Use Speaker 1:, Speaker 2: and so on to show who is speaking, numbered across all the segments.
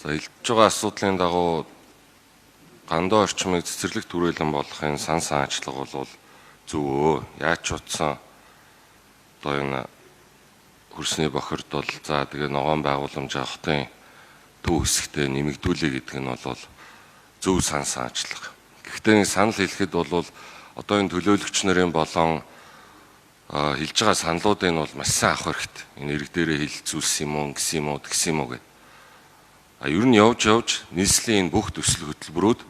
Speaker 1: За илж байгаа асуудлын дагуу гандаа орчмыг цэцэрлэгт хүрээлэн болгохын сан санаачлага бол зөвөө. Яаж ч утсан одоо энэ хөрсний бохирдол за тэгээ ногоон байгууламжаа хотын төв хэсэгтээ нэмэгдүүлээ гэдэг нь бол зөв сан санаачлага. Гэхдээ санал хэлэхэд бол одоо энэ төлөөлөгч нарын болон хэлж байгаа саналуудыг бол маш сайн авах хэрэгтэй. Энэ ирэг дээрээ хилцүүлсэн юм уу, гэсэн юм уу, тэгсэн юм уу гэх. Ер нь явж нийслэлийн бүх төсөл хөтөлбөрүүд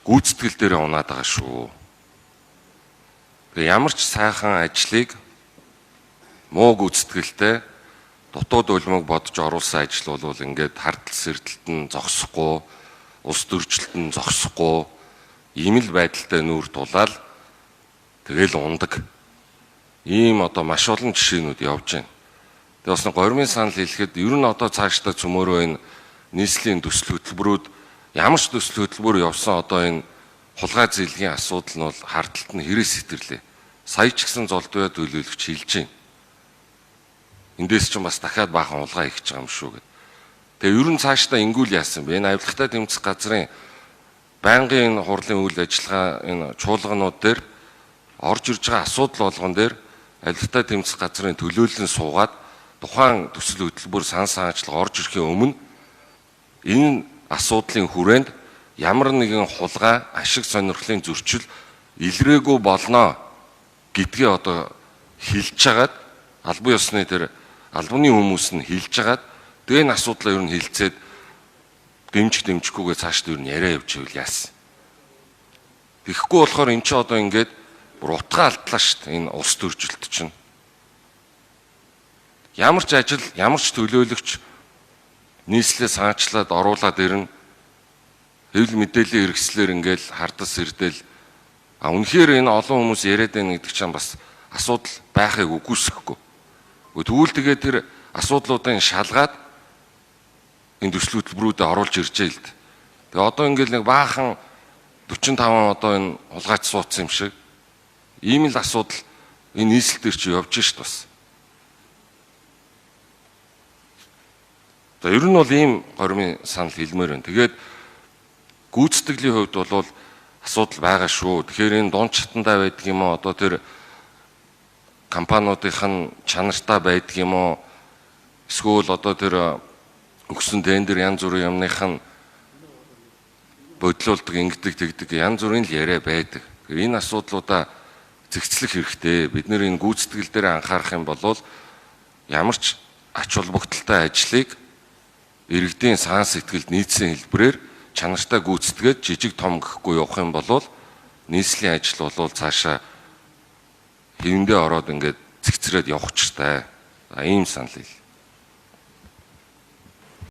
Speaker 1: гүйцэтгэл дээр унаад байгаа шүү. Тэгээ ямар ч сайхан ажлыг муу гүйцэтгэлтэй дутууд улмыг бодож оруулсан ажил бол ингээд хардтал сэрдэлт нь зогсохгүй, улс төрчлөлт нь зогсохгүй, ийм л байдалтай нүүр тулаад тэгэл ундаг. Ийм одоо маш олон жишээнүүд явж байна. Тэгээ бас гормын санал хэлэхэд ер нь одоо цаашдаа цөмөрөө энэ нийслэлийн төсөл хөтөлбөрүүд ямар ч төсөл хөтөлбөр явсан одоо энэ хулгай зээлгийн асуудал нь бол хардталт нь хэрэгс сэтэрлээ. Сая ч гэсэн золдвоо төлөөлөгч хэлж байна. Эндээс ч бас дахиад баахан хулгай хийж байгаа юм шүү гэд. Тэгээ ер нь цаашдаа ингүүл яасан бэ? Энэ авилгатай тэмцэх газрын байнгын хурлын үйл ажиллагаа энэ чуулганууд дээр орж ирж байгаа асуудал болгон дээр авилгатай тэмцэх газрын төлөөлөл нь суугаад тухайн төсөл хөтөлбөр сан санаачлага орж ирэхийн өмнө энэ асуудлын хүрээнд ямар нэгэн хулгай, ашиг сонирхлын зөрчил илрээгүй болно гэдгээ одоо хэлж хагаад албан ёсны тэр албаны хүмүүс нь хэлж хагаад тэгээ энэ асуудлаа ер нь хилцээд дэмжихгүйгээ цаашд ер нь яриа явж ивэл яасан. Тэгэхгүй болохоор эн чинь одоо ингээд бүр утгаа алдлаа шүү дээ энэ улс төржилт чинь. Ямар ч ажил, ямар ч төлөөлөгч нийслэлээ санаачлаад оруулаад ирнэ. Хэвлэл мэдээллийн хэрэгслэр ингээл хардас сэрдэл үнэхээр энэ олон хүмүүс яриад байна гэдэг чинь бас асуудал байхыг үгүйсэхгүй. Тэгвэл тэгээ тэр асуудлуудын шалгаад энэ төсөл хөтөлбөрүүдэд оруулж иржээ л дээ. Тэгээ одоо ингээл нэг баахан 45 одоо энэ хулгайч суудсан юм шиг ийм л асуудал энэ нийслэл дээр чи явж шít бас. За ер нь бол ийм гормын санал хэлмээр байна. Тэгээд гүйцэтгэлийн хувьд бол асуудал байгаа шүү. Тэгэхээр энэ дунд чатандаа байдаг юм уу? Одоо тэр компаниудынх нь чанартай байдаг юм уу? Эсвэл одоо тэр өгсөн тендер янз бүрийн юмных нь бодлуулдаг, ингэдэг, тэгдэг янз бүрийн л яриа байдаг. Энэ асуудлуудаа зэгцлэх хэрэгтэй. Бид нэр энэ гүйцэтгэл дээр анхаарах юм бол ямар ч ач холбогдолтой ажлыг иргэдийн сан сэтгэлд нийцсэн хэлбэрээр чанартай гүйцэтгээд жижиг том гэхгүй явах юм бол нийслэлийн ажил бол цаашаа хэвэндээ ороод ингээд цэгцрээд явах ч таа. Ийм санал хэл.